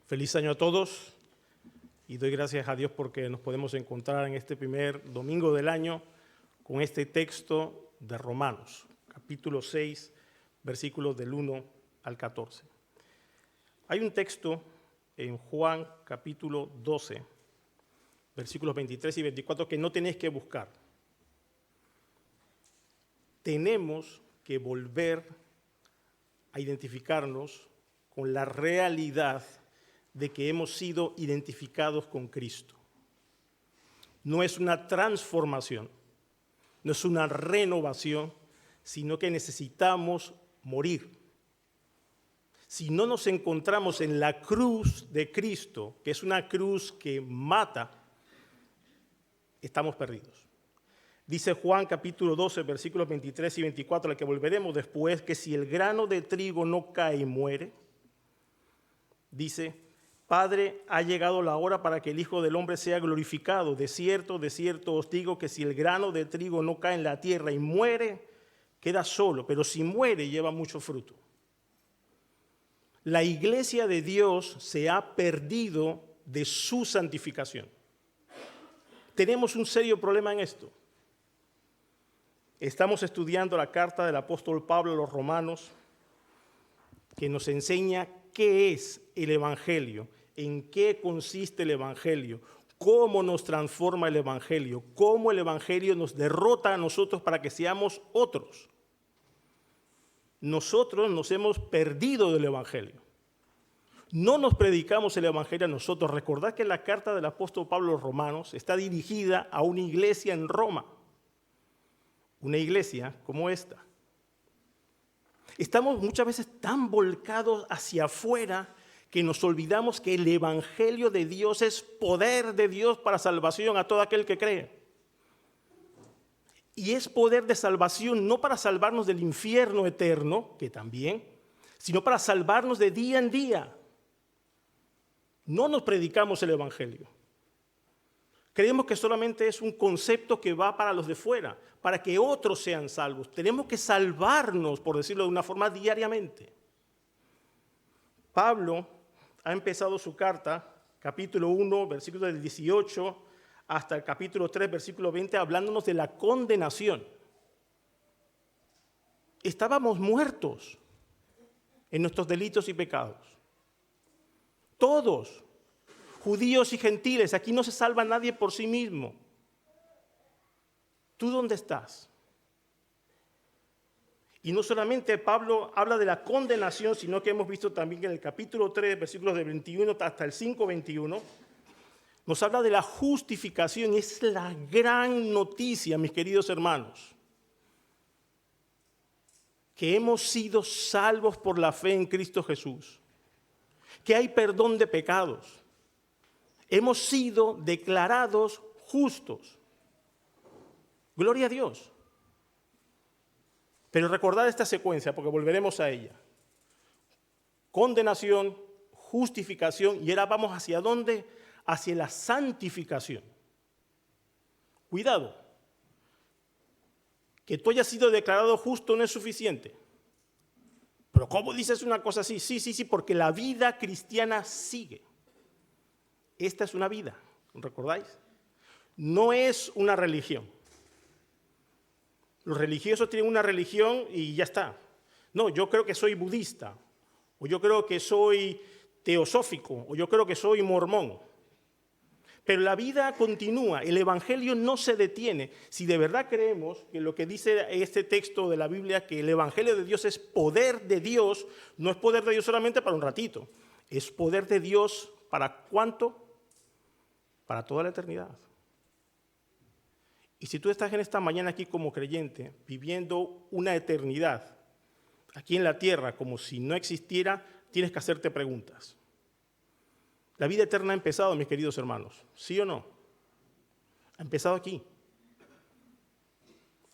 Feliz año a todos y doy gracias a Dios porque nos podemos encontrar en este primer domingo del año con este texto de Romanos, capítulo 6, versículos del 1 al 14. Hay un texto en Juan capítulo 12, versículos 23 y 24 que no tenéis que buscar. Tenemos que volver a identificarnos con la realidad de que hemos sido identificados con Cristo. No es una transformación, no es una renovación, sino que necesitamos morir. Si no nos encontramos en la cruz de Cristo, que es una cruz que mata, estamos perdidos. Dice Juan capítulo 12, versículos 23 y 24, al que volveremos después, que si el grano de trigo no cae y muere, dice: Padre, ha llegado la hora para que el Hijo del Hombre sea glorificado. De cierto os digo que si el grano de trigo no cae en la tierra y muere, queda solo, pero si muere, lleva mucho fruto. La iglesia de Dios se ha perdido de su santificación. Tenemos un serio problema en esto. Estamos estudiando la carta del apóstol Pablo a los romanos, que nos enseña qué es el Evangelio, en qué consiste el Evangelio, cómo nos transforma el Evangelio, cómo el Evangelio nos derrota a nosotros para que seamos otros. Nosotros nos hemos perdido del Evangelio. No nos predicamos el Evangelio a nosotros. Recordad que la carta del apóstol Pablo a los romanos está dirigida a una iglesia en Roma. Una iglesia como esta. Estamos muchas veces tan volcados hacia afuera que nos olvidamos que el Evangelio de Dios es poder de Dios para salvación a todo aquel que cree. Y es poder de salvación no para salvarnos del infierno eterno, que también, sino para salvarnos de día en día. No nos predicamos el Evangelio. Creemos que solamente es un concepto que va para los de fuera, para que otros sean salvos. Tenemos que salvarnos, por decirlo de una forma, diariamente. Pablo ha empezado su carta, capítulo 1, versículo del 18, hasta el capítulo 3, versículo 20, hablándonos de la condenación. Estábamos muertos en nuestros delitos y pecados. Todos. Judíos y gentiles, aquí no se salva nadie por sí mismo. ¿Tú dónde estás? Y no solamente Pablo habla de la condenación, sino que hemos visto también en el capítulo 3, versículos de 21 hasta el 5:21, nos habla de la justificación, y es la gran noticia, mis queridos hermanos, que hemos sido salvos por la fe en Cristo Jesús, que hay perdón de pecados. Hemos sido declarados justos. Gloria a Dios. Pero recordad esta secuencia porque volveremos a ella. Condenación, justificación, y ahora vamos ¿hacia dónde? Hacia la santificación. Cuidado. Que tú hayas sido declarado justo no es suficiente. Pero ¿cómo dices una cosa así? Sí, porque la vida cristiana sigue. Esta es una vida, ¿recordáis? No es una religión. Los religiosos tienen una religión y ya está. No, yo creo que soy budista, o yo creo que soy teosófico, o yo creo que soy mormón. Pero la vida continúa, el Evangelio no se detiene. Si de verdad creemos que lo que dice este texto de la Biblia, que el Evangelio de Dios es poder de Dios, no es poder de Dios solamente para un ratito, es poder de Dios ¿para cuánto? Para toda la eternidad. Y si tú estás en esta mañana aquí como creyente, viviendo una eternidad aquí en la tierra como si no existiera, tienes que hacerte preguntas. La vida eterna ha empezado, mis queridos hermanos, ¿sí o no? Ha empezado aquí.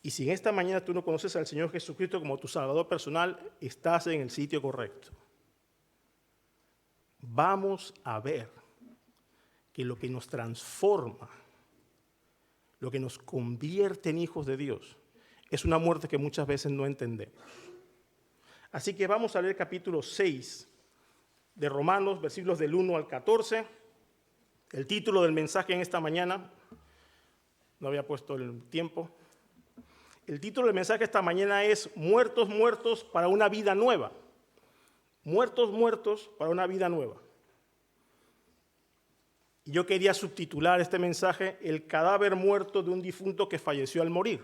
Y si en esta mañana tú no conoces al Señor Jesucristo como tu Salvador personal, estás en el sitio correcto. Vamos a ver que lo que nos transforma, lo que nos convierte en hijos de Dios, es una muerte que muchas veces no entendemos. Así que vamos a leer capítulo 6, de Romanos, versículos del 1 al 14. El título del mensaje en esta mañana, no había puesto el tiempo. El título del mensaje esta mañana es Muertos, muertos para una vida nueva. Muertos, muertos para una vida nueva. Y yo quería subtitular este mensaje El cadáver muerto de un difunto que falleció al morir,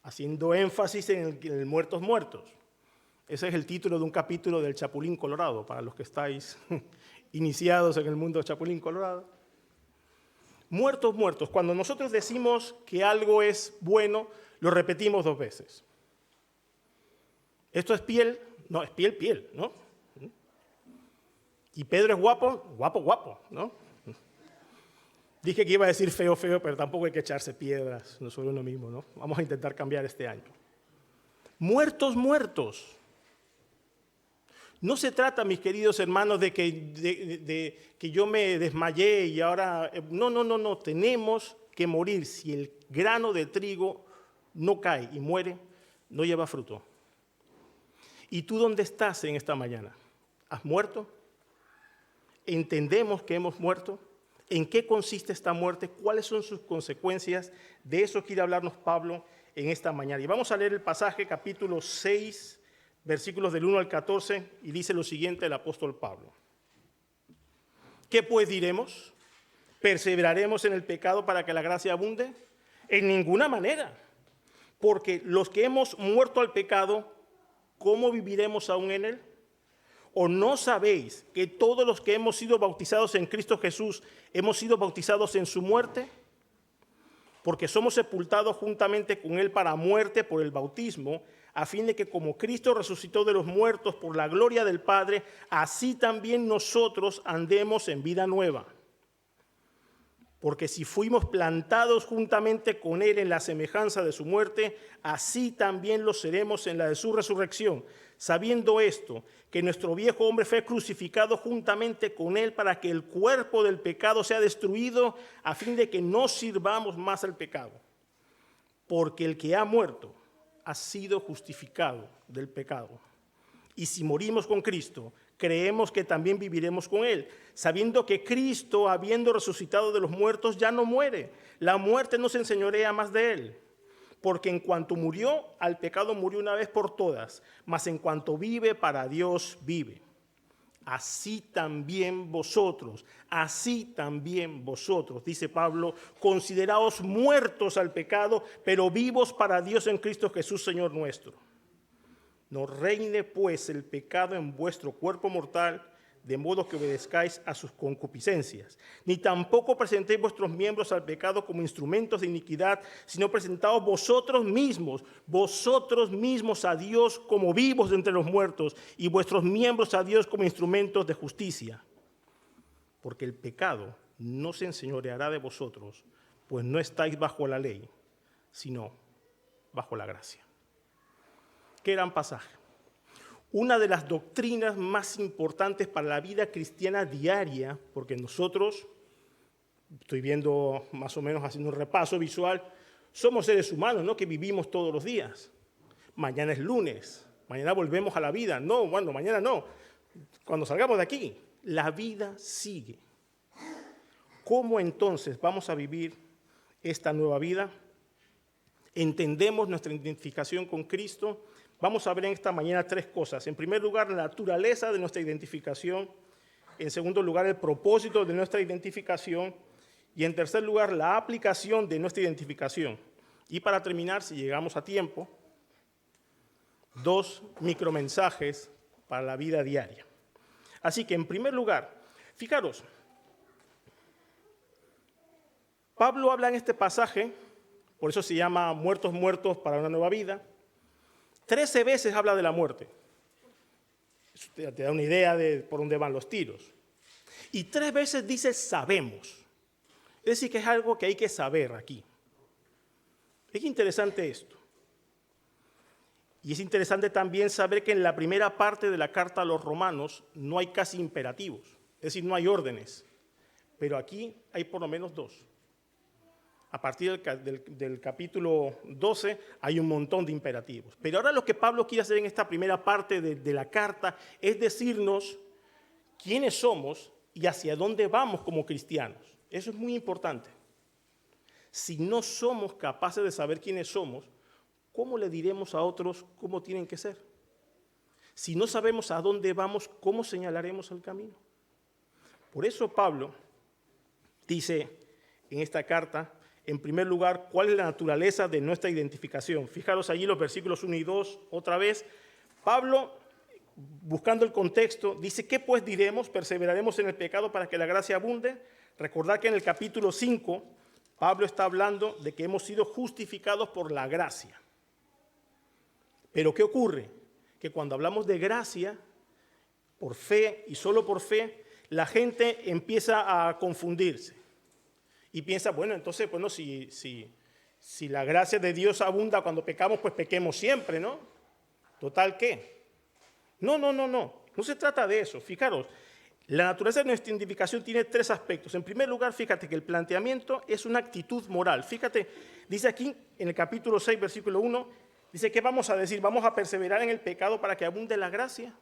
haciendo énfasis en el muertos, muertos. Ese es el título de un capítulo del Chapulín Colorado, para los que estáis iniciados en el mundo del Chapulín Colorado. Muertos, muertos. Cuando nosotros decimos que algo es bueno, lo repetimos 2 veces. Esto es piel, no, es piel, piel, ¿no? Y Pedro es guapo, guapo, guapo, ¿no? Dije que iba a decir feo, feo, pero tampoco hay que echarse piedras sobre uno mismo, ¿no? Vamos a intentar cambiar este año. Muertos, muertos. No se trata, mis queridos hermanos, de que yo me desmayé y ahora... No. Tenemos que morir. Si el grano de trigo no cae y muere, no lleva fruto. ¿Y tú dónde estás en esta mañana? ¿Has muerto? ¿Entendemos que hemos muerto? ¿En qué consiste esta muerte? ¿Cuáles son sus consecuencias? De eso quiere hablarnos Pablo en esta mañana. Y vamos a leer el pasaje, capítulo 6, versículos del 1 al 14, y dice lo siguiente el apóstol Pablo. ¿Qué pues diremos? ¿Perseveraremos en el pecado para que la gracia abunde? En ninguna manera. Porque los que hemos muerto al pecado, ¿cómo viviremos aún en él? ¿O no sabéis que todos los que hemos sido bautizados en Cristo Jesús hemos sido bautizados en su muerte? Porque somos sepultados juntamente con él para muerte por el bautismo, a fin de que como Cristo resucitó de los muertos por la gloria del Padre, así también nosotros andemos en vida nueva. Porque si fuimos plantados juntamente con él en la semejanza de su muerte, así también lo seremos en la de su resurrección, sabiendo esto, que nuestro viejo hombre fue crucificado juntamente con él para que el cuerpo del pecado sea destruido, a fin de que no sirvamos más al pecado. Porque el que ha muerto ha sido justificado del pecado. Y si morimos con Cristo, creemos que también viviremos con él, sabiendo que Cristo, habiendo resucitado de los muertos, ya no muere. La muerte no se enseñorea más de él. Porque en cuanto murió, al pecado murió una vez por todas, mas en cuanto vive, para Dios vive. Así también vosotros, dice Pablo, consideraos muertos al pecado, pero vivos para Dios en Cristo Jesús, Señor nuestro. No reine pues el pecado en vuestro cuerpo mortal, de modo que obedezcáis a sus concupiscencias. Ni tampoco presentéis vuestros miembros al pecado como instrumentos de iniquidad, sino presentaos vosotros mismos a Dios como vivos de entre los muertos, y vuestros miembros a Dios como instrumentos de justicia. Porque el pecado no se enseñoreará de vosotros, pues no estáis bajo la ley, sino bajo la gracia. Qué gran pasaje. Una de las doctrinas más importantes para la vida cristiana diaria, porque nosotros, estoy viendo más o menos haciendo un repaso visual, somos seres humanos, ¿no? Que vivimos todos los días. Mañana es lunes, mañana volvemos a la vida. No, bueno, mañana no. Cuando salgamos de aquí, la vida sigue. ¿Cómo entonces vamos a vivir esta nueva vida? ¿Entendemos nuestra identificación con Cristo? Vamos a ver en esta mañana 3 cosas. En primer lugar, la naturaleza de nuestra identificación. En segundo lugar, el propósito de nuestra identificación. Y en tercer lugar, la aplicación de nuestra identificación. Y para terminar, si llegamos a tiempo, 2 micromensajes para la vida diaria. Así que, en primer lugar, fijaros, Pablo habla en este pasaje, por eso se llama muertos, muertos para una nueva vida. 13 veces habla de la muerte. Eso te da una idea de por dónde van los tiros. Y 3 veces dice sabemos. Es decir, que es algo que hay que saber aquí. Es interesante esto. Y es interesante también saber que en la primera parte de la carta a los romanos no hay casi imperativos. Es decir, no hay órdenes. Pero aquí hay por lo menos 2. A partir del capítulo 12 hay un montón de imperativos. Pero ahora lo que Pablo quiere hacer en esta primera parte de la carta es decirnos quiénes somos y hacia dónde vamos como cristianos. Eso es muy importante. Si no somos capaces de saber quiénes somos, ¿cómo le diremos a otros cómo tienen que ser? Si no sabemos a dónde vamos, ¿cómo señalaremos el camino? Por eso Pablo dice en esta carta, en primer lugar, cuál es la naturaleza de nuestra identificación. Fijaros allí los versículos 1 y 2, otra vez. Pablo, buscando el contexto, dice, ¿qué pues diremos? ¿Perseveraremos en el pecado para que la gracia abunde? Recordad que en el capítulo 5, Pablo está hablando de que hemos sido justificados por la gracia. Pero ¿qué ocurre? Que cuando hablamos de gracia, por fe y solo por fe, la gente empieza a confundirse. Y piensa, bueno, entonces, bueno, si la gracia de Dios abunda cuando pecamos, pues pequemos siempre, ¿no? ¿Total qué? No se trata de eso. Fijaros, la naturaleza de nuestra identificación tiene tres aspectos. En primer lugar, fíjate que el planteamiento es una actitud moral. Fíjate, dice aquí en el capítulo 6, versículo 1, dice, ¿qué vamos a decir? ¿Vamos a perseverar en el pecado para que abunde la gracia?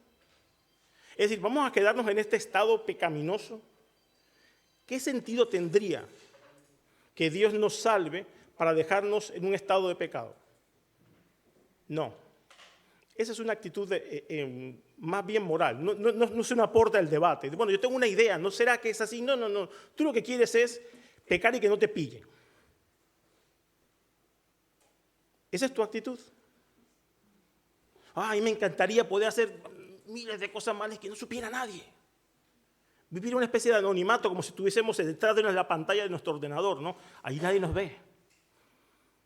Es decir, ¿vamos a quedarnos en este estado pecaminoso? ¿Qué sentido tendría que Dios nos salve para dejarnos en un estado de pecado? No. Esa es una actitud más bien moral. No se nos aporta el debate. Bueno, yo tengo una idea, ¿no será que es así? No. Tú lo que quieres es pecar y que no te pillen. Esa es tu actitud. Ay, me encantaría poder hacer miles de cosas malas que no supiera nadie. Vivir una especie de anonimato como si estuviésemos detrás de la pantalla de nuestro ordenador, ¿no? Ahí nadie nos ve.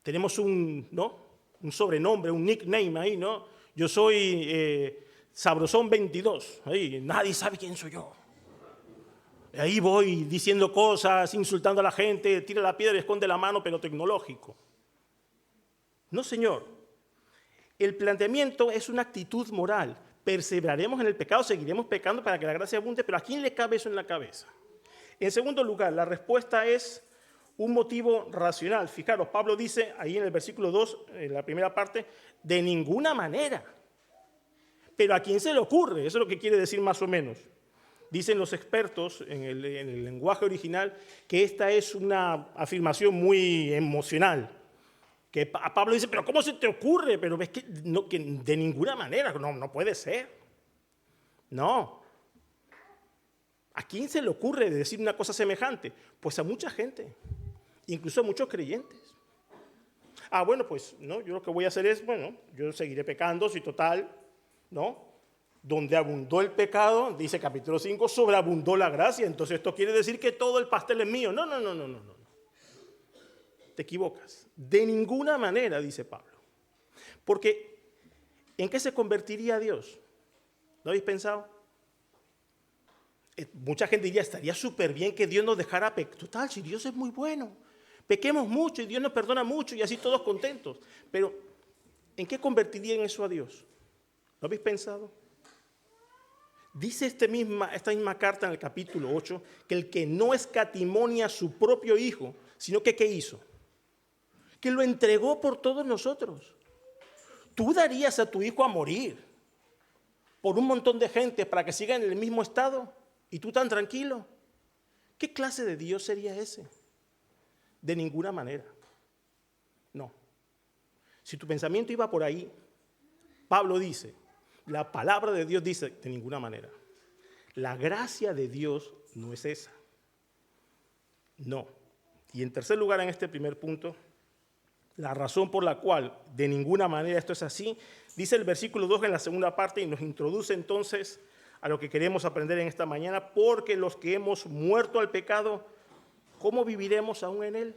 Tenemos un sobrenombre, un nickname ahí, ¿no? Yo soy Sabrosón 22. Ahí nadie sabe quién soy yo. Ahí voy diciendo cosas, insultando a la gente, tira la piedra y esconde la mano, pero tecnológico. No, señor. El planteamiento es una actitud moral. Perseveraremos en el pecado, seguiremos pecando para que la gracia abunde, pero ¿a quién le cabe eso en la cabeza? En segundo lugar, la respuesta es un motivo racional. Fijaros, Pablo dice ahí en el versículo 2, en la primera parte, de ninguna manera. Pero ¿a quién se le ocurre? Eso es lo que quiere decir más o menos. Dicen los expertos en el lenguaje original que esta es una afirmación muy emocional. Que a Pablo dice, pero ¿cómo se te ocurre? Pero ves que de ninguna manera, no puede ser. No. ¿A quién se le ocurre decir una cosa semejante? Pues a mucha gente, incluso a muchos creyentes. Bueno, pues no, yo lo que voy a hacer es, bueno, yo seguiré pecando, si total, ¿no? Donde abundó el pecado, dice capítulo 5, sobreabundó la gracia. Entonces esto quiere decir que todo el pastel es mío. No. Te equivocas. De ninguna manera, dice Pablo. Porque, ¿en qué se convertiría Dios? ¿Lo habéis pensado? Mucha gente diría, estaría súper bien que Dios nos dejara pecar. Total, si Dios es muy bueno. Pequemos mucho y Dios nos perdona mucho y así todos contentos. Pero, ¿en qué convertirían eso a Dios? ¿Lo habéis pensado? Dice esta misma carta en el capítulo 8 que el que no escatimonia a su propio hijo, sino que ¿qué hizo? Que lo entregó por todos nosotros. ¿Tú darías a tu hijo a morir por un montón de gente para que sigan en el mismo estado y tú tan tranquilo? ¿Qué clase de Dios sería ese? De ninguna manera. No. Si tu pensamiento iba por ahí, Pablo dice, la palabra de Dios dice, de ninguna manera. La gracia de Dios no es esa. No. Y en tercer lugar, en este primer punto, la razón por la cual de ninguna manera esto es así, dice el versículo 2 en la segunda parte y nos introduce entonces a lo que queremos aprender en esta mañana, porque los que hemos muerto al pecado, ¿cómo viviremos aún en él?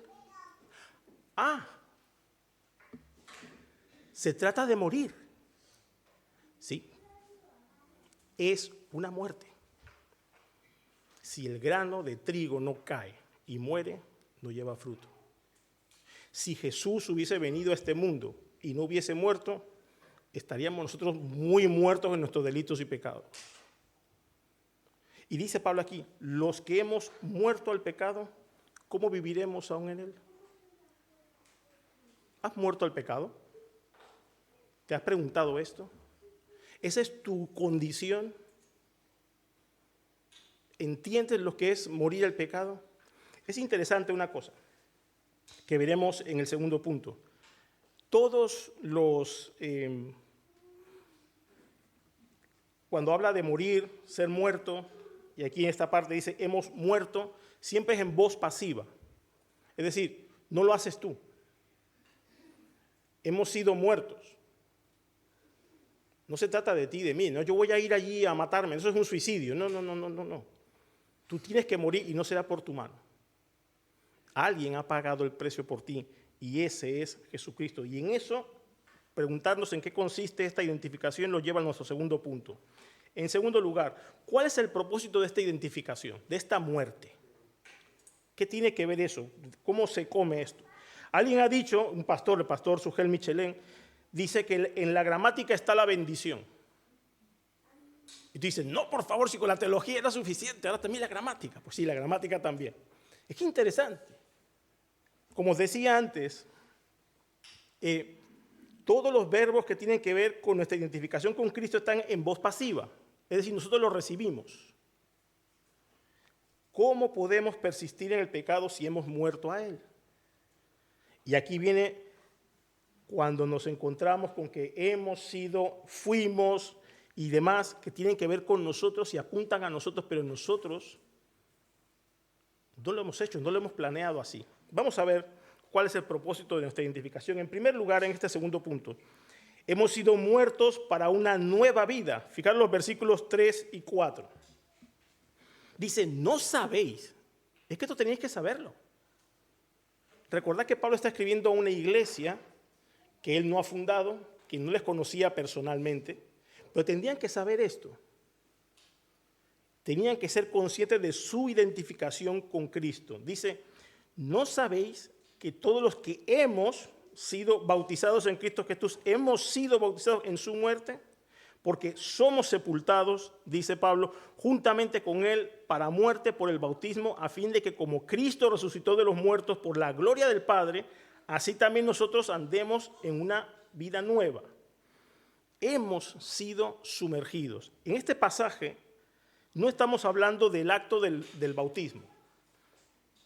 Se trata de morir. Sí, es una muerte. Si el grano de trigo no cae y muere, no lleva fruto. Si Jesús hubiese venido a este mundo y no hubiese muerto, estaríamos nosotros muy muertos en nuestros delitos y pecados. Y dice Pablo aquí, los que hemos muerto al pecado, ¿cómo viviremos aún en él? ¿Has muerto al pecado? ¿Te has preguntado esto? ¿Esa es tu condición? ¿entiendes lo que es morir al pecado? Es interesante una cosa que veremos en el segundo punto. Todos los, cuando habla de morir, ser muerto, y aquí en esta parte dice hemos muerto, siempre es en voz pasiva. Es decir, no lo haces tú. Hemos sido muertos. No se trata de ti, de mí, no, yo voy a ir allí a matarme, eso es un suicidio. No. Tú tienes que morir y no será por tu mano. Alguien ha pagado el precio por ti y ese es Jesucristo. Y en eso, preguntarnos en qué consiste esta identificación nos lleva a nuestro segundo punto. En segundo lugar, ¿cuál es el propósito de esta identificación, de esta muerte? ¿Qué tiene que ver eso? ¿Cómo se come esto? Alguien ha dicho, un pastor, el pastor Sugel Michelén, dice que en la gramática está la bendición. Y tú dices, no, por favor, si con la teología era suficiente, ahora también la gramática. Pues sí, la gramática también. Es que interesante. Como os decía antes, todos los verbos que tienen que ver con nuestra identificación con Cristo están en voz pasiva. Es decir, nosotros los recibimos. ¿Cómo podemos persistir en el pecado si hemos muerto a él? Y aquí viene cuando nos encontramos con que hemos sido, fuimos y demás, que tienen que ver con nosotros y apuntan a nosotros, pero nosotros no lo hemos hecho, no lo hemos planeado así. Vamos a ver cuál es el propósito de nuestra identificación. En primer lugar, en este segundo punto, hemos sido muertos para una nueva vida. Fijaros los versículos 3 y 4. Dice, no sabéis. Es que esto tenéis que saberlo. Recordad que Pablo está escribiendo a una iglesia que él no ha fundado, que no les conocía personalmente, pero tendrían que saber esto. Tenían que ser conscientes de su identificación con Cristo. Dice, ¿no sabéis que todos los que hemos sido bautizados en Cristo Jesús, hemos sido bautizados en su muerte? Porque somos sepultados, dice Pablo, juntamente con él para muerte por el bautismo, a fin de que como Cristo resucitó de los muertos por la gloria del Padre, así también nosotros andemos en una vida nueva. Hemos sido sumergidos. En este pasaje no estamos hablando del acto del bautismo.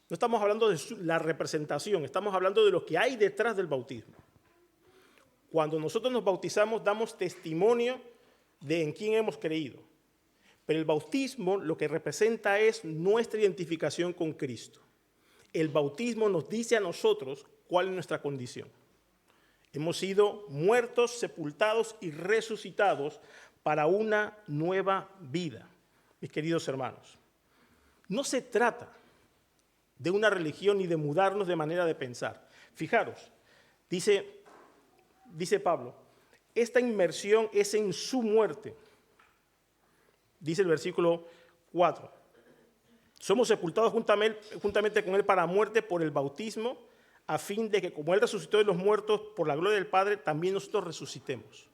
No estamos hablando de la representación, estamos hablando de lo que hay detrás del bautismo. Cuando nosotros nos bautizamos, damos testimonio de en quién hemos creído. Pero el bautismo lo que representa es nuestra identificación con Cristo. El bautismo nos dice a nosotros cuál es nuestra condición. Hemos sido muertos, sepultados y resucitados para una nueva vida. Mis queridos hermanos, no se trata de una religión ni de mudarnos de manera de pensar. Fijaros, dice Pablo, esta inmersión es en su muerte. Dice el versículo 4. Somos sepultados juntamente con él para muerte por el bautismo, a fin de que como él resucitó de los muertos por la gloria del Padre, también nosotros resucitemos.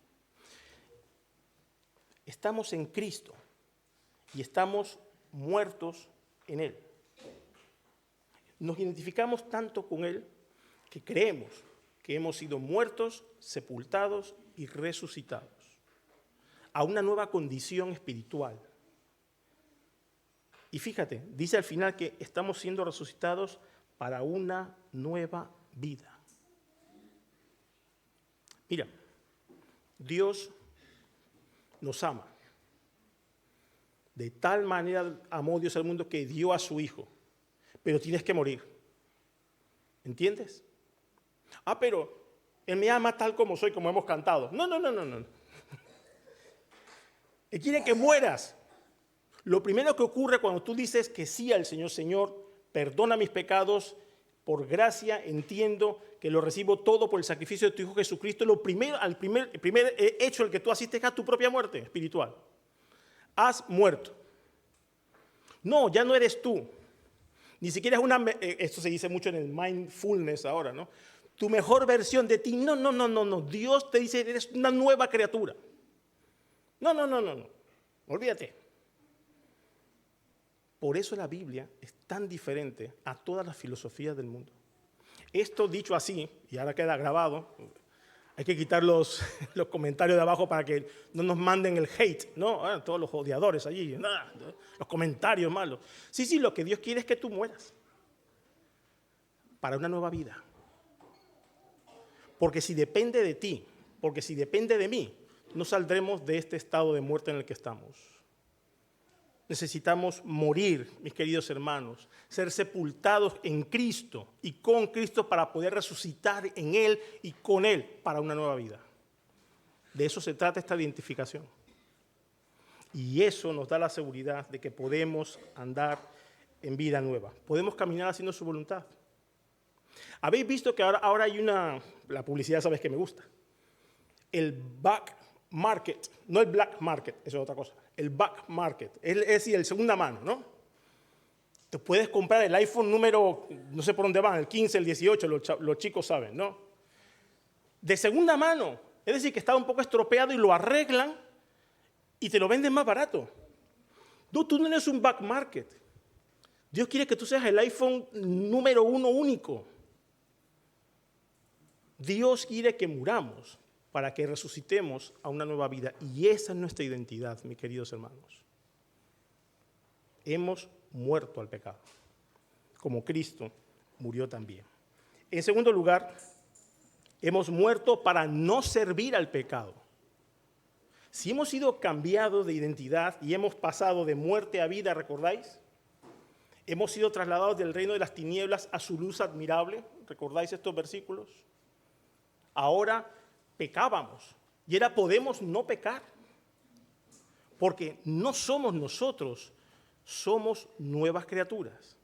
Estamos en Cristo y estamos muertos en él. Nos identificamos tanto con él que creemos que hemos sido muertos, sepultados y resucitados a una nueva condición espiritual. Y fíjate, dice al final que estamos siendo resucitados para una nueva vida. Mira, Dios nos ama. De tal manera amó Dios al mundo que dio a su Hijo. Pero tienes que morir. ¿Entiendes? Pero Él me ama tal como soy, como hemos cantado. No. Él quiere que mueras. Lo primero que ocurre cuando tú dices que sí al Señor, Señor, perdona mis pecados, por gracia entiendo que lo recibo todo por el sacrificio de tu Hijo Jesucristo. El primer hecho al que tú asistes es a tu propia muerte espiritual. Has muerto. No, ya no eres tú. Ni siquiera es esto se dice mucho en el mindfulness ahora, ¿no? Tu mejor versión de ti. No. Dios te dice, eres una nueva criatura. No. Olvídate. Por eso la Biblia es tan diferente a todas las filosofías del mundo. Esto dicho así, y ahora queda grabado, Hay que quitar los comentarios de abajo para que no nos manden el hate, ¿no? Todos los odiadores allí, los comentarios malos. Sí, lo que Dios quiere es que tú mueras para una nueva vida. Porque si depende de ti, porque si depende de mí, no saldremos de este estado de muerte en el que estamos. Necesitamos morir, mis queridos hermanos, ser sepultados en Cristo y con Cristo para poder resucitar en Él y con Él para una nueva vida. De eso se trata esta identificación. Y eso nos da la seguridad de que podemos andar en vida nueva. Podemos caminar haciendo su voluntad. Habéis visto que ahora hay la publicidad sabes que me gusta, el back market, no el black market, eso es otra cosa, el back market, es decir, el segunda mano, ¿no? Te puedes comprar el iPhone número, no sé por dónde van, el 15, el 18, los chicos saben, ¿no? De segunda mano, es decir, que está un poco estropeado y lo arreglan y te lo venden más barato. No, tú no eres un back market. Dios quiere que tú seas el iPhone número 1 único. Dios quiere que muramos para que resucitemos a una nueva vida. Y esa es nuestra identidad, mis queridos hermanos. Hemos muerto al pecado, como Cristo murió también. En segundo lugar, hemos muerto para no servir al pecado. Si hemos sido cambiados de identidad y hemos pasado de muerte a vida, ¿recordáis? Hemos sido trasladados del reino de las tinieblas a su luz admirable. ¿Recordáis estos versículos? Ahora pecábamos y ahora podemos no pecar. Porque no somos nosotros, somos nuevas criaturas.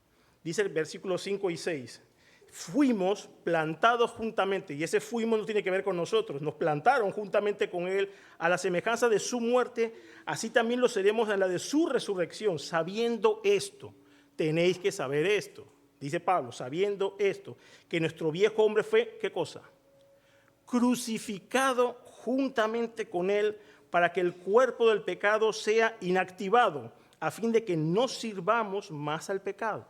Dice el versículo 5 y 6. Fuimos plantados juntamente, y ese fuimos no tiene que ver con nosotros, nos plantaron juntamente con Él a la semejanza de su muerte, así también lo seremos en la de su resurrección, sabiendo esto. Tenéis que saber esto, dice Pablo, sabiendo esto, que nuestro viejo hombre fue, ¿qué cosa? Crucificado juntamente con Él para que el cuerpo del pecado sea inactivado, a fin de que no sirvamos más al pecado.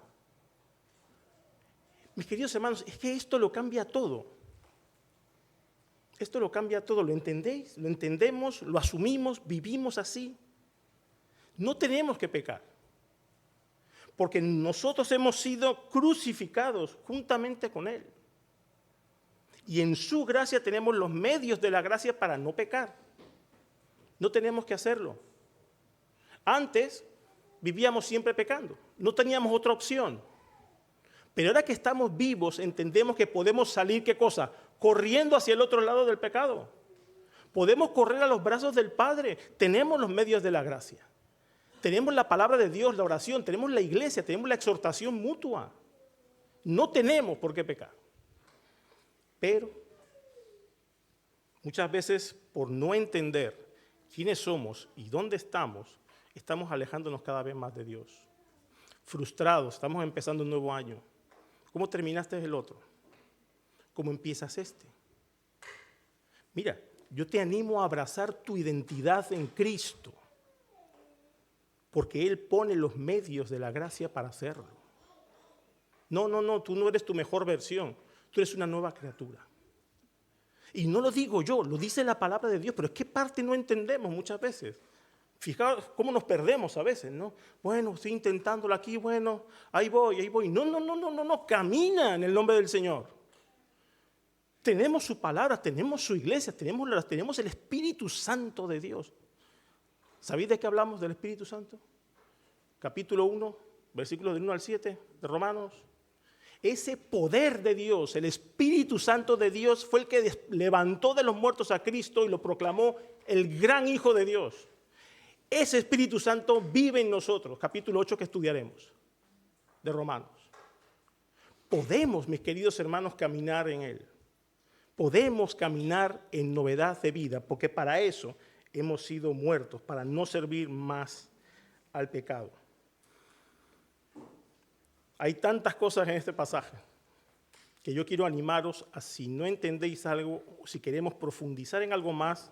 Mis queridos hermanos, es que esto lo cambia todo. Esto lo cambia todo, ¿lo entendéis? ¿Lo entendemos? ¿Lo asumimos? ¿Vivimos así? No tenemos que pecar. Porque nosotros hemos sido crucificados juntamente con Él. Y en su gracia tenemos los medios de la gracia para no pecar. No tenemos que hacerlo. Antes vivíamos siempre pecando. No teníamos otra opción. Pero ahora que estamos vivos, entendemos que podemos salir, ¿qué cosa? Corriendo hacia el otro lado del pecado. Podemos correr a los brazos del Padre. Tenemos los medios de la gracia. Tenemos la palabra de Dios, la oración, tenemos la iglesia, tenemos la exhortación mutua. No tenemos por qué pecar. Pero muchas veces, por no entender quiénes somos y dónde estamos alejándonos cada vez más de Dios. Frustrados, estamos empezando un nuevo año. ¿Cómo terminaste el otro? ¿Cómo empiezas este? Mira, yo te animo a abrazar tu identidad en Cristo, porque Él pone los medios de la gracia para hacerlo. No, tú no eres tu mejor versión, tú eres una nueva criatura. Y no lo digo yo, lo dice la palabra de Dios, pero es que parte no entendemos muchas veces. Fijaos cómo nos perdemos a veces, ¿no? Bueno, estoy intentándolo aquí, bueno, ahí voy. No, camina en el nombre del Señor. Tenemos su palabra, tenemos su iglesia, tenemos el Espíritu Santo de Dios. ¿Sabéis de qué hablamos del Espíritu Santo? Capítulo 1, versículos del 1 al 7 de Romanos. Ese poder de Dios, el Espíritu Santo de Dios, fue el que levantó de los muertos a Cristo y lo proclamó el gran Hijo de Dios. Ese Espíritu Santo vive en nosotros, capítulo 8 que estudiaremos, de Romanos. Podemos, mis queridos hermanos, caminar en Él. Podemos caminar en novedad de vida, porque para eso hemos sido muertos, para no servir más al pecado. Hay tantas cosas en este pasaje que yo quiero animaros a, si no entendéis algo, si queremos profundizar en algo más,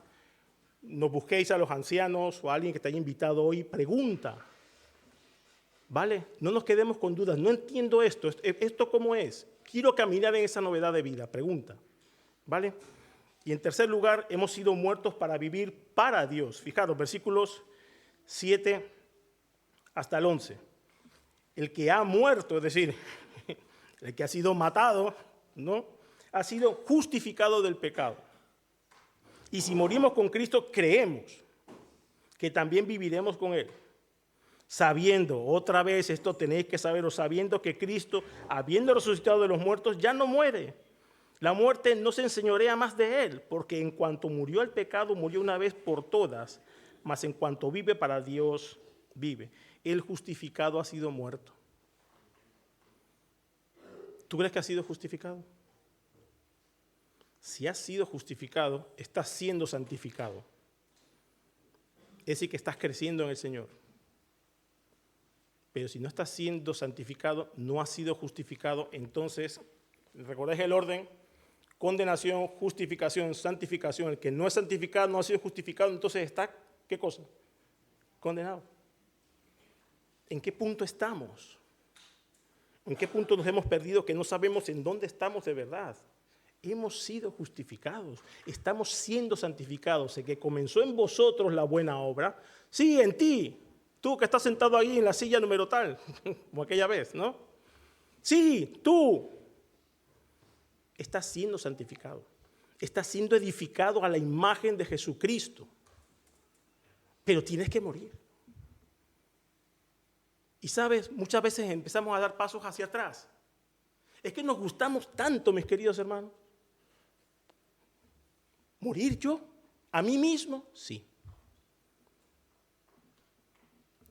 nos busquéis a los ancianos o a alguien que te haya invitado hoy, pregunta, ¿vale? No nos quedemos con dudas, no entiendo esto cómo es, quiero caminar en esa novedad de vida, pregunta, ¿vale? Y en tercer lugar, hemos sido muertos para vivir para Dios. Fijaros, versículos 7 hasta el 11. El que ha muerto, es decir, el que ha sido matado, ¿no?, ha sido justificado del pecado. Y si morimos con Cristo, creemos que también viviremos con Él. Sabiendo, otra vez esto tenéis que saberlo, sabiendo que Cristo, habiendo resucitado de los muertos, ya no muere. La muerte no se enseñorea más de Él, porque en cuanto murió el pecado, murió una vez por todas, mas en cuanto vive para Dios, vive. El justificado ha sido muerto. ¿Tú crees que ha sido justificado? Si has sido justificado, estás siendo santificado. Es decir, que estás creciendo en el Señor. Pero si no estás siendo santificado, no has sido justificado, entonces, ¿recordáis el orden? Condenación, justificación, santificación. El que no es santificado, no ha sido justificado, entonces está, ¿qué cosa? Condenado. ¿En qué punto estamos? ¿En qué punto nos hemos perdido que no sabemos en dónde estamos de verdad? Hemos sido justificados, estamos siendo santificados. El que comenzó en vosotros la buena obra, sí, en ti, tú que estás sentado ahí en la silla número tal, como aquella vez, ¿no? Sí, tú estás siendo santificado, estás siendo edificado a la imagen de Jesucristo, pero tienes que morir. Y sabes, muchas veces empezamos a dar pasos hacia atrás. Es que nos gustamos tanto, mis queridos hermanos. ¿Morir yo? ¿A mí mismo? Sí.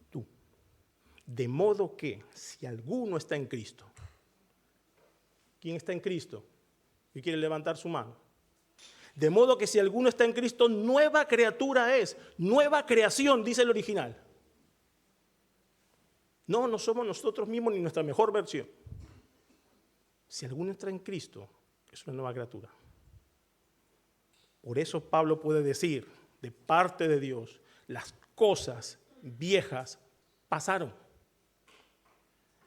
Tú. De modo que, si alguno está en Cristo, ¿quién está en Cristo? ¿Y quiere levantar su mano? De modo que si alguno está en Cristo, nueva criatura es, nueva creación, dice el original. No, no somos nosotros mismos ni nuestra mejor versión. Si alguno está en Cristo, es una nueva criatura. Por eso Pablo puede decir, de parte de Dios, las cosas viejas pasaron.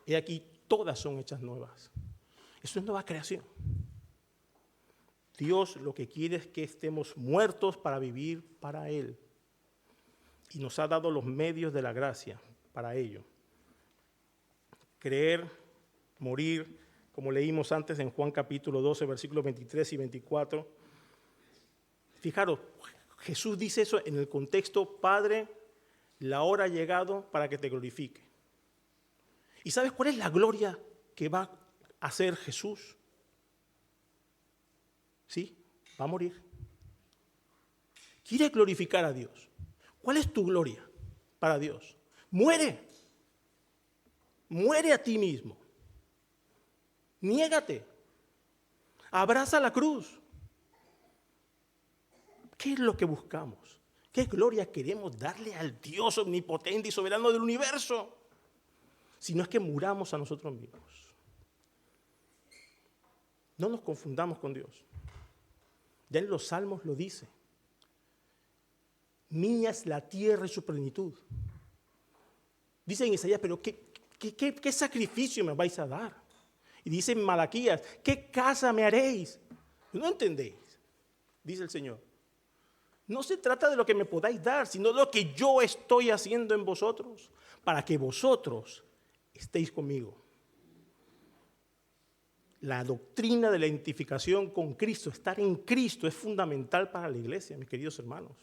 Y aquí todas son hechas nuevas. Es una nueva creación. Dios lo que quiere es que estemos muertos para vivir para Él. Y nos ha dado los medios de la gracia para ello. Creer, morir, como leímos antes en Juan capítulo 12, versículos 23 y 24. Fijaros, Jesús dice eso en el contexto, Padre, la hora ha llegado para que te glorifique. ¿Y sabes cuál es la gloria que va a hacer Jesús? Sí, va a morir. Quiere glorificar a Dios. ¿Cuál es tu gloria para Dios? Muere. Muere a ti mismo. Niégate. Abraza la cruz. ¿Qué es lo que buscamos? ¿Qué gloria queremos darle al Dios omnipotente y soberano del universo? Si no es que muramos a nosotros mismos. No nos confundamos con Dios. Ya en los Salmos lo dice. Mía es la tierra y su plenitud. Dice en Isaías, pero ¿qué sacrificio me vais a dar? Y dice en Malaquías, ¿qué casa me haréis? No entendéis, dice el Señor. No se trata de lo que me podáis dar, sino de lo que yo estoy haciendo en vosotros, para que vosotros estéis conmigo. La doctrina de la identificación con Cristo, estar en Cristo, es fundamental para la iglesia, mis queridos hermanos.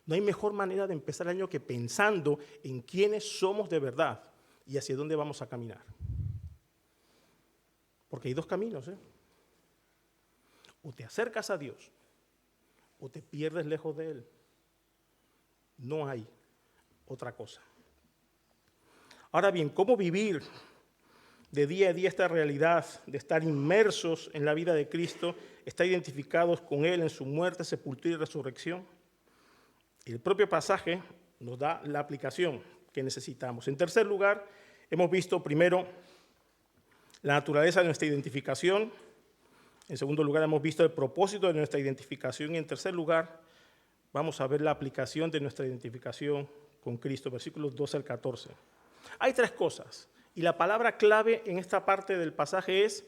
No hay mejor manera de empezar el año que pensando en quiénes somos de verdad y hacia dónde vamos a caminar. Porque hay dos caminos, O te acercas a Dios o te pierdes lejos de Él. No hay otra cosa. Ahora bien, ¿cómo vivir de día a día esta realidad de estar inmersos en la vida de Cristo, estar identificados con Él en su muerte, sepultura y resurrección? El propio pasaje nos da la aplicación que necesitamos. En tercer lugar, hemos visto primero la naturaleza de nuestra identificación. En segundo lugar, hemos visto el propósito de nuestra identificación. Y en tercer lugar, vamos a ver la aplicación de nuestra identificación con Cristo, versículos 12 al 14. Hay tres cosas. Y la palabra clave en esta parte del pasaje es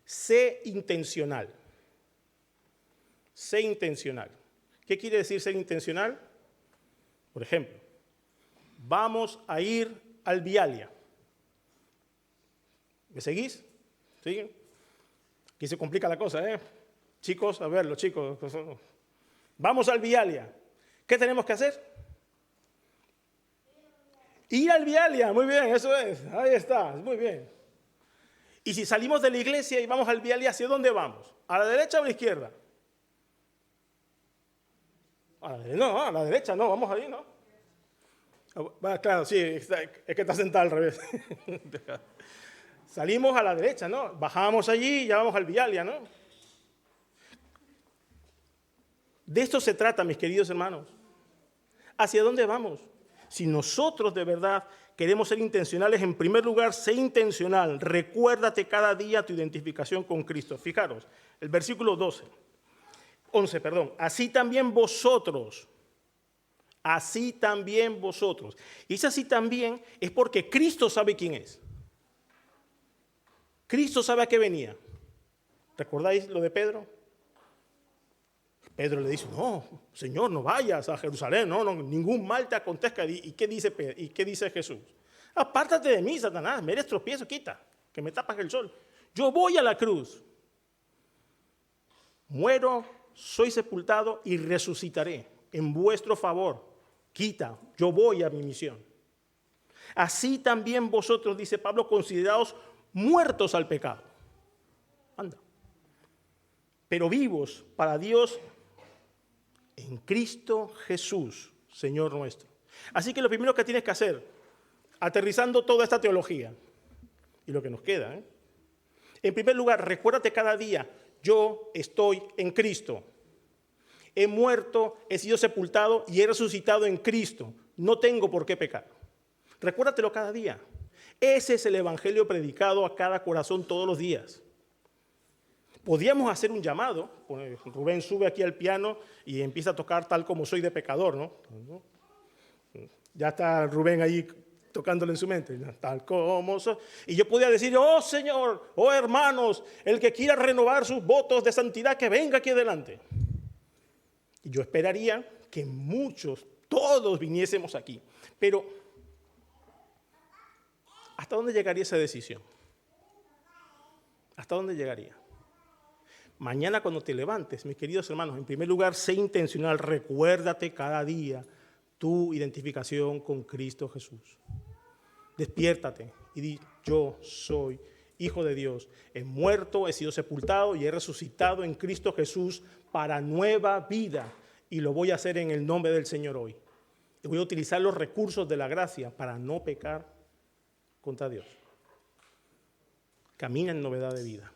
sé intencional. Sé intencional. ¿Qué quiere decir ser intencional? Por ejemplo, vamos a ir al Vialia. ¿Me seguís? ¿Sí? Aquí se complica la cosa, ¿eh? Chicos, a ver, los chicos. Vamos al Vialia. ¿Qué tenemos que hacer? Ir al Vialia. Muy bien, eso es. Ahí está, muy bien. Y si salimos de la iglesia y vamos al Vialia, ¿hacia dónde vamos? ¿A la derecha o a la izquierda? No, a la derecha, no, vamos ahí, ¿no? Claro, sí, es que está sentado al revés. Salimos a la derecha, ¿no? Bajamos allí y ya vamos al Vialia, ¿no? De esto se trata, mis queridos hermanos. ¿Hacia dónde vamos? Si nosotros de verdad queremos ser intencionales, en primer lugar, sé intencional. Recuérdate cada día tu identificación con Cristo. Fijaros, el versículo 11, así también vosotros. Y ese así también es porque Cristo sabe quién es. Cristo sabe a qué venía. ¿Recordáis lo de Pedro? Pedro le dice, no, Señor, no vayas a Jerusalén, no, ningún mal te acontezca. ¿Y qué dice Jesús? Apártate de mí, Satanás, me eres tropiezo, quita, que me tapas el sol. Yo voy a la cruz. Muero, soy sepultado y resucitaré en vuestro favor. Quita, yo voy a mi misión. Así también vosotros, dice Pablo, consideraos muertos al pecado. Anda. Pero vivos para Dios en Cristo Jesús, Señor nuestro. Así que lo primero que tienes que hacer, aterrizando toda esta teología, y lo que nos queda, en primer lugar, recuérdate cada día, yo estoy en Cristo. He muerto, he sido sepultado y he resucitado en Cristo. No tengo por qué pecar. Recuérdatelo cada día. Ese es el evangelio predicado a cada corazón todos los días. Podríamos hacer un llamado. Rubén sube aquí al piano y empieza a tocar Tal como soy de pecador, ¿no? Ya está Rubén ahí tocándole en su mente. Tal como soy. Y yo podría decir, oh Señor, oh hermanos, el que quiera renovar sus votos de santidad, que venga aquí adelante. Y yo esperaría que todos viniésemos aquí. Pero, ¿hasta dónde llegaría esa decisión? ¿Hasta dónde llegaría? Mañana cuando te levantes, mis queridos hermanos, en primer lugar, sé intencional, recuérdate cada día tu identificación con Cristo Jesús. Despiértate y di, yo soy Hijo de Dios, he muerto, he sido sepultado y he resucitado en Cristo Jesús para nueva vida. Y lo voy a hacer en el nombre del Señor hoy. Y voy a utilizar los recursos de la gracia para no pecar contra Dios. Camina en novedad de vida.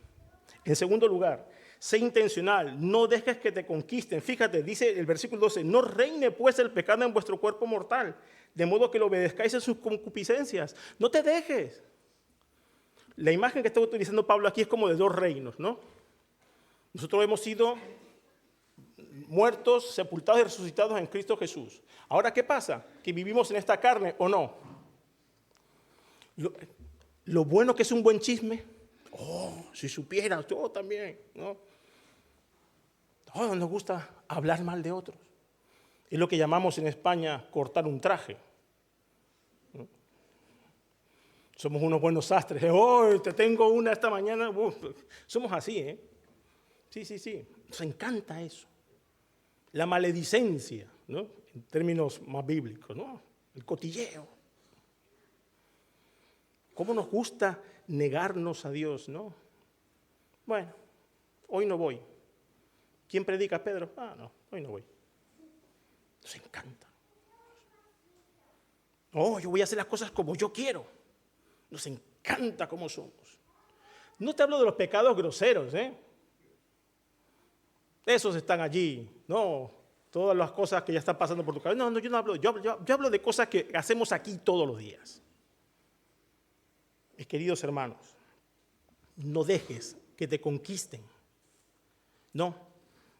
En segundo lugar, sé intencional, no dejes que te conquisten. Fíjate, dice el versículo 12, no reine pues el pecado en vuestro cuerpo mortal, de modo que lo obedezcáis en sus concupiscencias. No te dejes. La imagen que está utilizando Pablo aquí es como de dos reinos, ¿no? Nosotros hemos sido muertos, sepultados y resucitados en Cristo Jesús. Ahora, ¿qué pasa? ¿Que vivimos en esta carne o no? Lo bueno que es un buen chisme. Oh, si supieras, yo también, ¿no? Oh, nos gusta hablar mal de otros. Es lo que llamamos en España cortar un traje. Somos unos buenos sastres. Oh, te tengo una esta mañana. Somos así, ¿eh? Sí. Nos encanta eso. La maledicencia, ¿no? En términos más bíblicos, ¿no? El cotilleo. ¿Cómo nos gusta negarnos a Dios, no? Bueno, hoy no voy. ¿Quién predica, Pedro? No, hoy no voy. Nos encanta. Oh, yo voy a hacer las cosas como yo quiero. Nos encanta cómo somos. No te hablo de los pecados groseros, ¿eh? Esos están allí, no, todas las cosas que ya están pasando por tu cabeza. No, yo no hablo, yo hablo de cosas que hacemos aquí todos los días. Mis queridos hermanos, no dejes que te conquisten. No,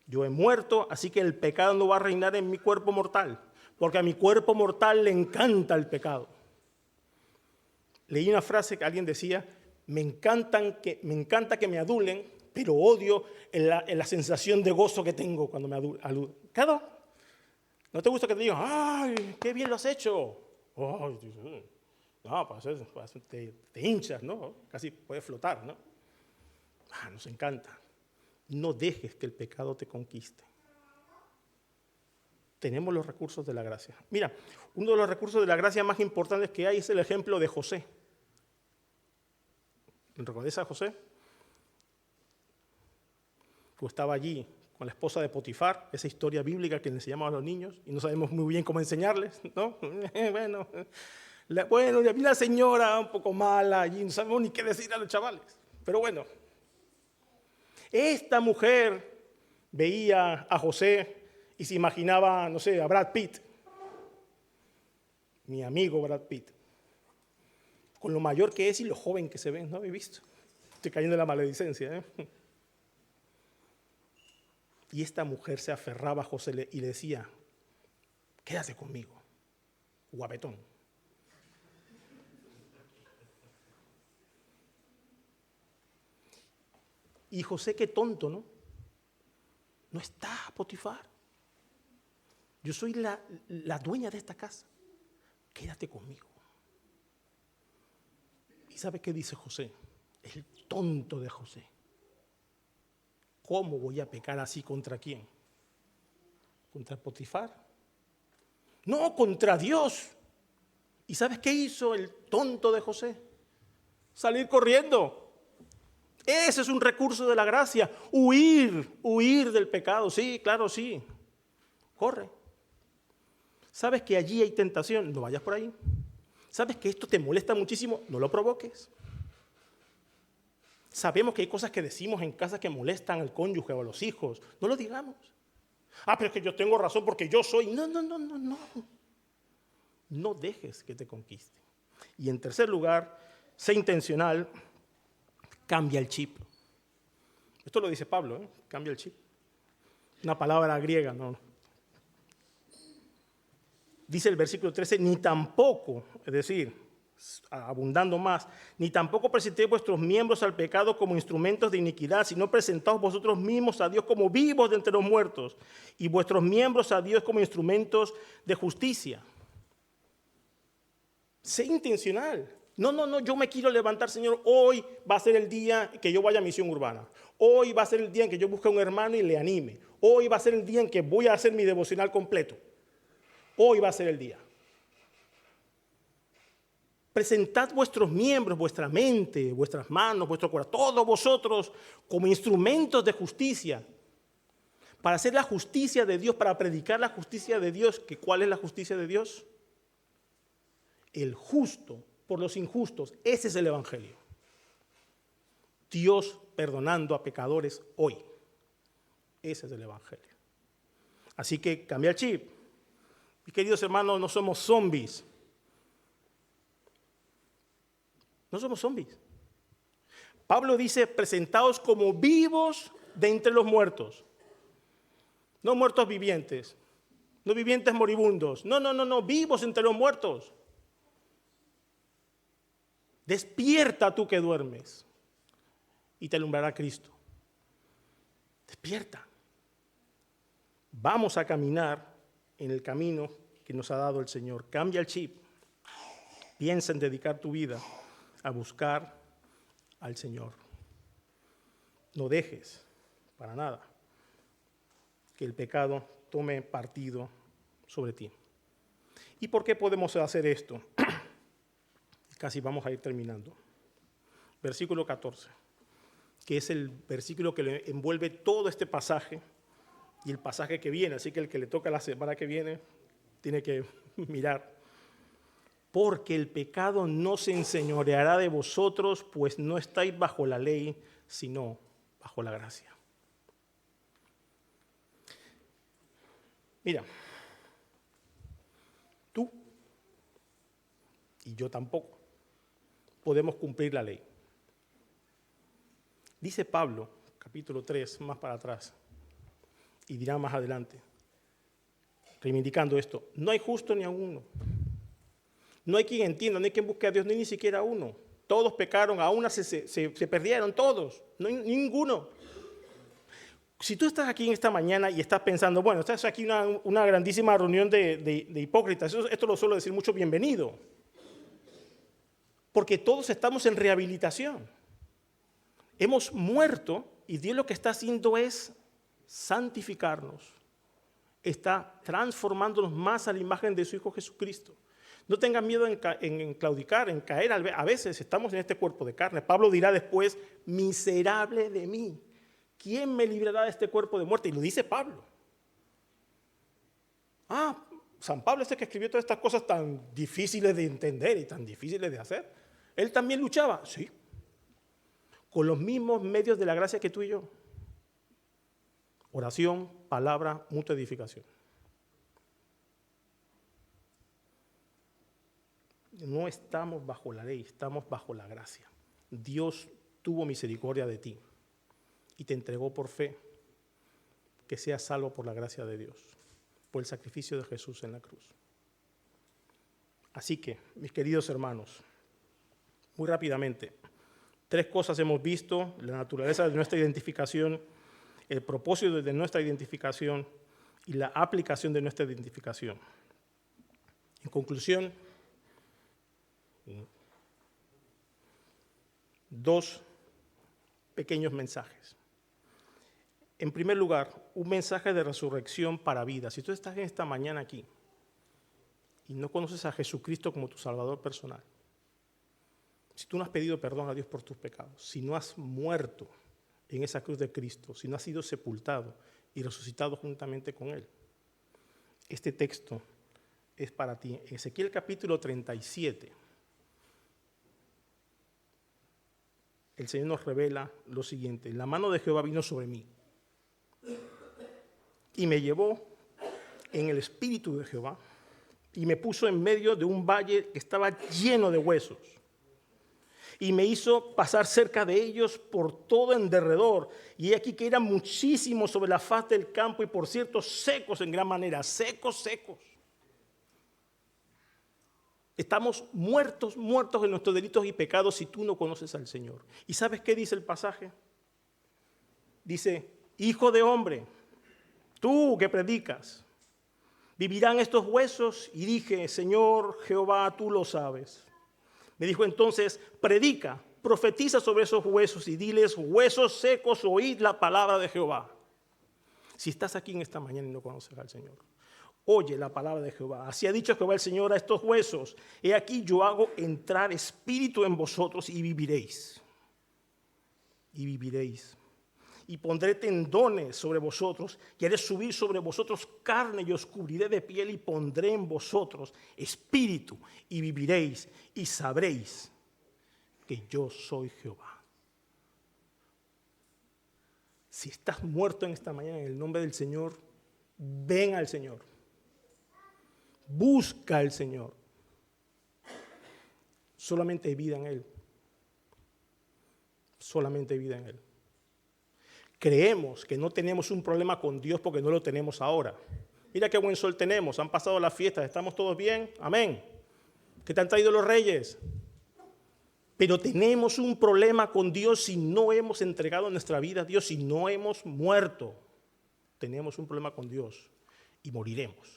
yo he muerto, así que el pecado no va a reinar en mi cuerpo mortal, porque a mi cuerpo mortal le encanta el pecado. Leí una frase que alguien decía, me encanta que me adulen, pero odio la sensación de gozo que tengo cuando me aludo. Claro, ¿no te gusta que te digan, ¡ay, qué bien lo has hecho! Oh, no, te hinchas, ¿no? Casi puedes flotar, ¿no? Nos encanta. No dejes que el pecado te conquiste. Tenemos los recursos de la gracia. Mira, uno de los recursos de la gracia más importantes que hay es el ejemplo de José. ¿Recuerdas a José? Tú estaba allí con la esposa de Potifar, esa historia bíblica que le enseñamos a los niños y no sabemos muy bien cómo enseñarles, ¿no? Bueno, ya vi la señora un poco mala allí, no sabemos ni qué decir a los chavales. Pero bueno, esta mujer veía a José y se imaginaba, no sé, a Brad Pitt, mi amigo Brad Pitt, con lo mayor que es y lo joven que se ve, ¿no? He visto. Estoy cayendo en la maledicencia, ¿eh? Y esta mujer se aferraba a José y le decía, quédate conmigo, guapetón. Y José, qué tonto, ¿no? No está Potifar. Yo soy la dueña de esta casa. Quédate conmigo. ¿Y sabe qué dice José? El tonto de José. ¿Cómo voy a pecar así contra quién? ¿Contra Potifar? No, contra Dios. ¿Y sabes qué hizo el tonto de José? Salir corriendo. Ese es un recurso de la gracia. Huir del pecado. Sí, claro, sí. Corre. ¿Sabes que allí hay tentación? No vayas por ahí. ¿Sabes que esto te molesta muchísimo? No lo provoques. Sabemos que hay cosas que decimos en casa que molestan al cónyuge o a los hijos. No lo digamos. Pero es que yo tengo razón porque yo soy. No. No dejes que te conquiste. Y en tercer lugar, sé intencional, cambia el chip. Esto lo dice Pablo, ¿eh? Cambia el chip. Una palabra griega, ¿no? Dice el versículo 13, ni tampoco, es decir, abundando más, ni tampoco presentéis vuestros miembros al pecado como instrumentos de iniquidad, sino presentaos vosotros mismos a Dios como vivos de entre los muertos, y vuestros miembros a Dios como instrumentos de justicia. Sé intencional. No, yo me quiero levantar, Señor, hoy va a ser el día que yo vaya a misión urbana. Hoy va a ser el día en que yo busque a un hermano y le anime. Hoy va a ser el día en que voy a hacer mi devocional completo. Hoy va a ser el día. Presentad vuestros miembros, vuestra mente, vuestras manos, vuestro corazón, todos vosotros como instrumentos de justicia. Para hacer la justicia de Dios, para predicar la justicia de Dios. ¿Cuál es la justicia de Dios? El justo por los injustos. Ese es el evangelio. Dios perdonando a pecadores hoy. Ese es el evangelio. Así que cambia el chip. Mis queridos hermanos, no somos zombies. No somos zombies. Pablo dice, presentaos como vivos de entre los muertos. No muertos vivientes. No vivientes moribundos. No, vivos entre los muertos. Despierta tú que duermes y te alumbrará Cristo. Despierta. Vamos a caminar en el camino que nos ha dado el Señor. Cambia el chip. Piensa en dedicar tu vida a buscar al Señor. No dejes para nada que el pecado tome partido sobre ti. ¿Y por qué podemos hacer esto? Casi vamos a ir terminando. Versículo 14, que es el versículo que le envuelve todo este pasaje y el pasaje que viene. Así que el que le toca la semana que viene tiene que mirar. Porque el pecado no se enseñoreará de vosotros, pues no estáis bajo la ley, sino bajo la gracia. Mira, tú y yo tampoco podemos cumplir la ley. Dice Pablo, capítulo 3, más para atrás, y dirá más adelante, reivindicando esto, no hay justo ni a uno. No hay quien entienda, no hay quien busque a Dios, ni siquiera uno. Todos pecaron, a una se perdieron todos, no hay ninguno. Si tú estás aquí en esta mañana y estás pensando, bueno, estás aquí una grandísima reunión de hipócritas, esto lo suelo decir mucho, bienvenido. Porque todos estamos en rehabilitación. Hemos muerto y Dios lo que está haciendo es santificarnos. Está transformándonos más a la imagen de su Hijo Jesucristo. No tengan miedo en claudicar, en caer. A veces estamos en este cuerpo de carne. Pablo dirá después, miserable de mí. ¿Quién me librará de este cuerpo de muerte? Y lo dice Pablo. San Pablo es el que escribió todas estas cosas tan difíciles de entender y tan difíciles de hacer. Él también luchaba, sí, con los mismos medios de la gracia que tú y yo. Oración, palabra, mutua edificación. No estamos bajo la ley, estamos bajo la gracia. Dios tuvo misericordia de ti y te entregó por fe que seas salvo por la gracia de Dios, por el sacrificio de Jesús en la cruz. Así que, mis queridos hermanos, muy rápidamente, 3 cosas hemos visto: la naturaleza de nuestra identificación, el propósito de nuestra identificación y la aplicación de nuestra identificación. En conclusión, 2 pequeños mensajes. En primer lugar, un mensaje de resurrección para vida. Si tú estás en esta mañana aquí y no conoces a Jesucristo como tu Salvador personal, si tú no has pedido perdón a Dios por tus pecados, si no has muerto en esa cruz de Cristo, si no has sido sepultado y resucitado juntamente con Él, este texto es para ti. En Ezequiel capítulo 37, el Señor nos revela lo siguiente: la mano de Jehová vino sobre mí y me llevó en el espíritu de Jehová y me puso en medio de un valle que estaba lleno de huesos y me hizo pasar cerca de ellos por todo en derredor, y he aquí que eran muchísimos sobre la faz del campo, y por cierto secos en gran manera, secos. Estamos muertos en nuestros delitos y pecados si tú no conoces al Señor. ¿Y sabes qué dice el pasaje? Dice: hijo de hombre, tú que predicas, ¿vivirán estos huesos? Y dije: Señor Jehová, tú lo sabes. Me dijo entonces: predica, profetiza sobre esos huesos y diles: huesos secos, oíd la palabra de Jehová. Si estás aquí en esta mañana y no conoces al Señor, oye la palabra de Jehová. Así ha dicho Jehová el Señor a estos huesos: he aquí yo hago entrar espíritu en vosotros y viviréis. Y pondré tendones sobre vosotros, y haré subir sobre vosotros carne, y os cubriré de piel, y pondré en vosotros espíritu, y viviréis, y sabréis que yo soy Jehová. Si estás muerto en esta mañana, en el nombre del Señor, ven al Señor. Busca al Señor. Solamente hay vida en Él. Solamente hay vida en Él. Creemos que no tenemos un problema con Dios porque no lo tenemos ahora. Mira qué buen sol tenemos, han pasado las fiestas, ¿estamos todos bien? Amén. ¿Qué te han traído los reyes? Pero tenemos un problema con Dios si no hemos entregado nuestra vida a Dios, si no hemos muerto. Tenemos un problema con Dios y moriremos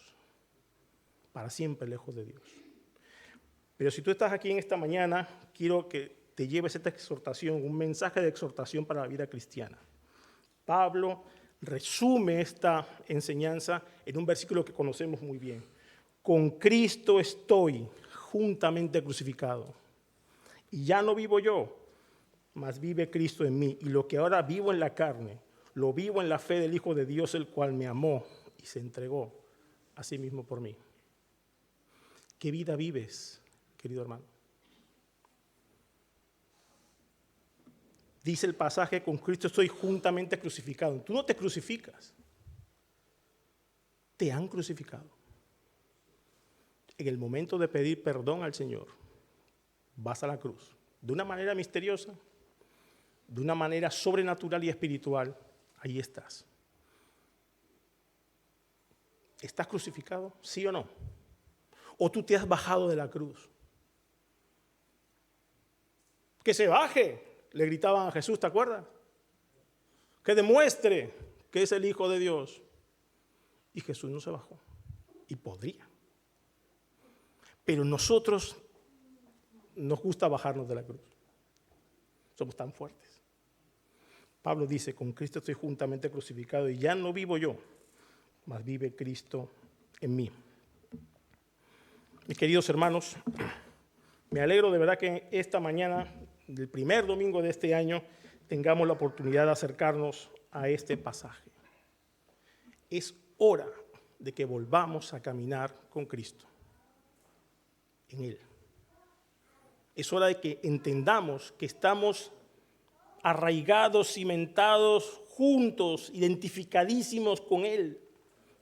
para siempre lejos de Dios. Pero si tú estás aquí en esta mañana, quiero que te lleves esta exhortación, un mensaje de exhortación para la vida cristiana. Pablo resume esta enseñanza en un versículo que conocemos muy bien. Con Cristo estoy juntamente crucificado. Y ya no vivo yo, mas vive Cristo en mí. Y lo que ahora vivo en la carne, lo vivo en la fe del Hijo de Dios, el cual me amó y se entregó a sí mismo por mí. ¿Qué vida vives, querido hermano? Dice el pasaje: con Cristo estoy juntamente crucificado. Tú no te crucificas. Te han crucificado. En el momento de pedir perdón al Señor, vas a la cruz. De una manera misteriosa, de una manera sobrenatural y espiritual, ahí estás. ¿Estás crucificado? ¿Sí o no? ¿O tú te has bajado de la cruz? ¡Que se baje!, le gritaban a Jesús, ¿te acuerdas? Que demuestre que es el Hijo de Dios. Y Jesús no se bajó. Y podría. Pero nosotros nos gusta bajarnos de la cruz. Somos tan fuertes. Pablo dice, con Cristo estoy juntamente crucificado y ya no vivo yo, mas vive Cristo en mí. Mis queridos hermanos, me alegro de verdad que esta mañana, del primer domingo de este año, tengamos la oportunidad de acercarnos a este pasaje. Es hora de que volvamos a caminar con Cristo, en Él. Es hora de que entendamos que estamos arraigados, cimentados, juntos, identificadísimos con Él,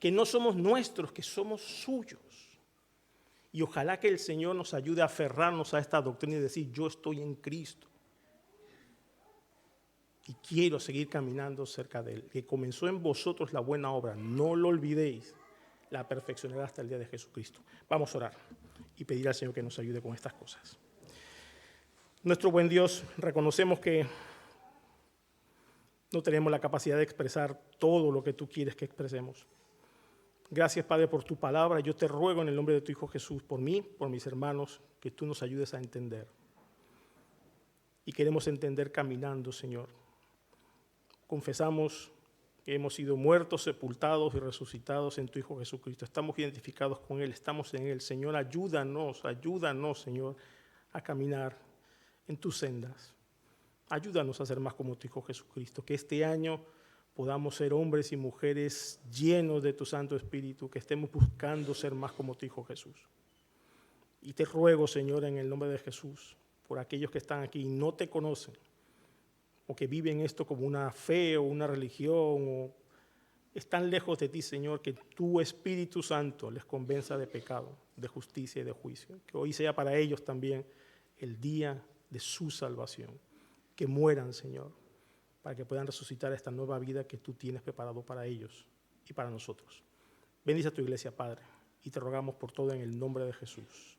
que no somos nuestros, que somos suyos. Y ojalá que el Señor nos ayude a aferrarnos a esta doctrina y decir, yo estoy en Cristo. Y quiero seguir caminando cerca de Él. Que comenzó en vosotros la buena obra, no lo olvidéis, la perfeccionará hasta el día de Jesucristo. Vamos a orar y pedir al Señor que nos ayude con estas cosas. Nuestro buen Dios, reconocemos que no tenemos la capacidad de expresar todo lo que tú quieres que expresemos. Gracias, Padre, por tu palabra. Yo te ruego en el nombre de tu Hijo Jesús, por mí, por mis hermanos, que tú nos ayudes a entender. Y queremos entender caminando, Señor. Confesamos que hemos sido muertos, sepultados y resucitados en tu Hijo Jesucristo. Estamos identificados con Él, estamos en Él. Señor, ayúdanos, Señor, a caminar en tus sendas. Ayúdanos a ser más como tu Hijo Jesucristo. Que este año podamos ser hombres y mujeres llenos de tu Santo Espíritu, que estemos buscando ser más como tu Hijo Jesús. Y te ruego, Señor, en el nombre de Jesús, por aquellos que están aquí y no te conocen, o que viven esto como una fe o una religión, o están lejos de ti, Señor, que tu Espíritu Santo les convenza de pecado, de justicia y de juicio. Que hoy sea para ellos también el día de su salvación. Que mueran, Señor, para que puedan resucitar esta nueva vida que tú tienes preparado para ellos y para nosotros. Bendice a tu iglesia, Padre, y te rogamos por todo en el nombre de Jesús.